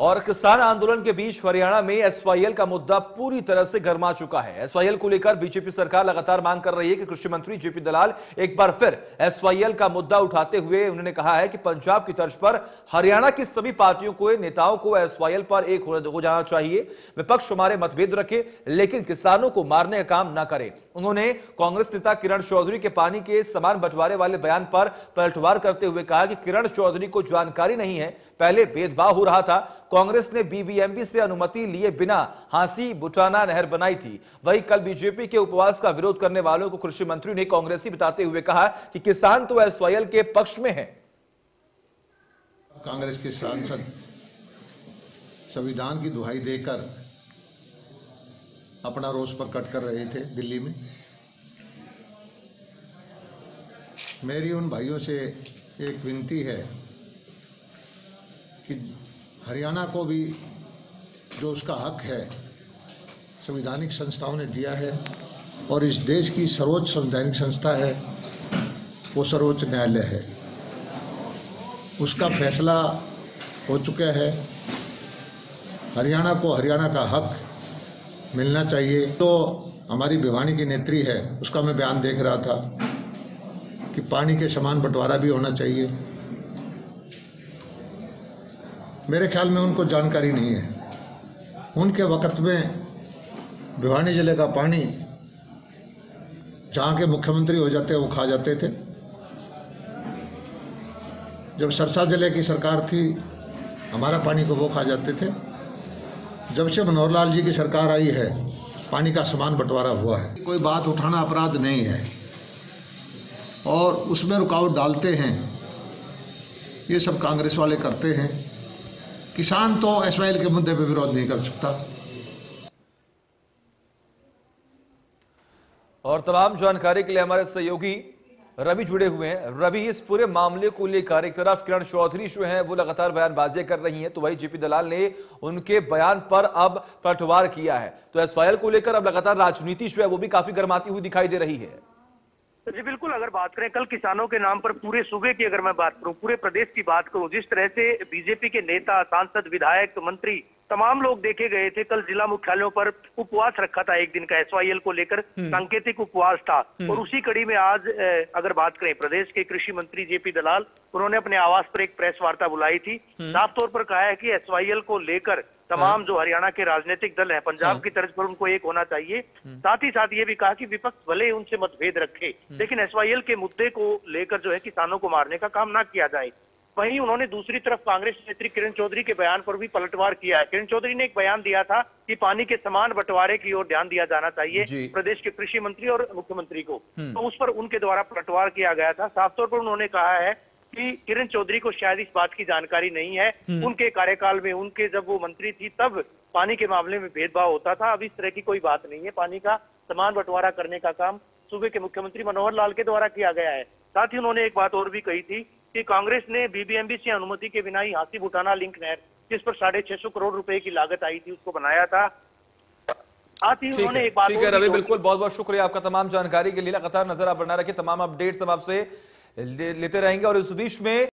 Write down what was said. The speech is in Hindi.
और किसान आंदोलन के बीच हरियाणा में एसवाईएल का मुद्दा पूरी तरह से गर्मा चुका है। एसवाईएल को लेकर बीजेपी सरकार लगातार मांग कर रही है कि कृषि मंत्री जेपी दलाल एक बार फिर एसवाईएल का मुद्दा उठाते हुए उन्होंने कहा है कि पंजाब की तर्ज पर हरियाणा की सभी पार्टियों को नेताओं को एसवाईएल पर एक हो जाना चाहिए। विपक्ष हमारे मतभेद रखे लेकिन किसानों को मारने का काम न करे। उन्होंने कांग्रेस नेता किरण चौधरी के पानी के समान बंटवारे वाले बयान पर पलटवार करते हुए कहा कि किरण चौधरी को जानकारी नहीं है, पहले भेदभाव हो रहा था। कांग्रेस ने बीबीएमबी से अनुमति लिए बिना हांसी बुटाना नहर बनाई थी। वहीं कल बीजेपी के उपवास का विरोध करने वालों को कृषि मंत्री ने कांग्रेसी बताते हुए कहा कि किसान तो एसवाईएल के पक्ष में हैं। कांग्रेस के सांसद संविधान की दुहाई देकर अपना रोष प्रकट कर रहे थे दिल्ली में। मेरी उन भाइयों से एक विनती है कि हरियाणा को भी जो उसका हक है संवैधानिक संस्थाओं ने दिया है और इस देश की सर्वोच्च संवैधानिक संस्था है वो सर्वोच्च न्यायालय है, उसका फैसला हो चुका है। हरियाणा को हरियाणा का हक मिलना चाहिए। तो हमारी भिवानी की नेत्री है, उसका मैं बयान देख रहा था कि पानी के समान बंटवारा भी होना चाहिए। मेरे ख्याल में उनको जानकारी नहीं है। उनके वक्त में भिवानी जिले का पानी जहाँ के मुख्यमंत्री हो जाते वो खा जाते थे। जब सरसा जिले की सरकार थी हमारा पानी को वो खा जाते थे। जब से मनोहर लाल जी की सरकार आई है पानी का समान बंटवारा हुआ है। कोई बात उठाना अपराध नहीं है और उसमें रुकावट डालते हैं, ये सब कांग्रेस वाले करते हैं। किसान तो एसवाईएल के मुद्दे पे विरोध नहीं कर सकता। और तमाम जानकारी के लिए हमारे सहयोगी रवि जुड़े हुए हैं। रवि, इस पूरे मामले को लेकर एक तरफ किरण चौधरी जो हैं वो लगातार बयानबाजी कर रही हैं, तो वही जेपी दलाल ने उनके बयान पर अब पलटवार किया है। तो एसवाईएल को लेकर अब लगातार राजनीति जो है वो भी काफी गर्माती हुई दिखाई दे रही है। जी बिल्कुल, अगर बात करें कल किसानों के नाम पर पूरे सूबे की, अगर मैं बात करूं, पूरे प्रदेश की बात करूं, जिस तरह से बीजेपी के नेता, सांसद, विधायक, मंत्री, तमाम लोग देखे गए थे। कल जिला मुख्यालयों पर उपवास रखा था एक दिन का, एसवाईएल को लेकर सांकेतिक उपवास था। और उसी कड़ी में आज अगर बात करें प्रदेश के कृषि मंत्री जेपी दलाल, उन्होंने अपने आवास पर एक प्रेस वार्ता बुलाई थी। साफ तौर पर कहा है कि एसवाईएल को लेकर तमाम जो हरियाणा के राजनीतिक दल हैं पंजाब की तर्ज पर उनको एक होना चाहिए। साथ ही साथ ये भी कहा कि विपक्ष भले उनसे मतभेद रखे लेकिन एसवाईएल के मुद्दे को लेकर जो है किसानों को मारने का काम ना किया जाए। वहीं उन्होंने दूसरी तरफ कांग्रेस नेत्री किरण चौधरी के बयान पर भी पलटवार किया है। किरण चौधरी ने एक बयान दिया था कि पानी के समान बंटवारे की ओर ध्यान दिया जाना चाहिए प्रदेश के कृषि मंत्री और मुख्यमंत्री को, तो उस पर उनके द्वारा पलटवार किया गया था। साफ तौर पर उन्होंने कहा है कि किरण चौधरी को शायद इस बात की जानकारी नहीं है। उनके कार्यकाल में, उनके जब वो मंत्री थी तब पानी के मामले में भेदभाव होता था। अब इस तरह की कोई बात नहीं है। पानी का समान बंटवारा करने का काम सूबे के मुख्यमंत्री मनोहर लाल के द्वारा किया गया है। साथ ही उन्होंने एक बात और भी कही थी कि कांग्रेस ने बीबीएमबी से अनुमति के बिना ही हांसी बुटाना लिंक नहर, जिस पर 650 करोड़ रुपए की लागत आई थी, उसको बनाया था। साथ ही उन्होंने एक बात, ठीक है रवि, बिल्कुल, बहुत बहुत शुक्रिया आपका तमाम जानकारी के लिए। लगातार नजर आप बना रखिए, तमाम अपडेट्स हम आपसे लेते रहेंगे। और इस बीच में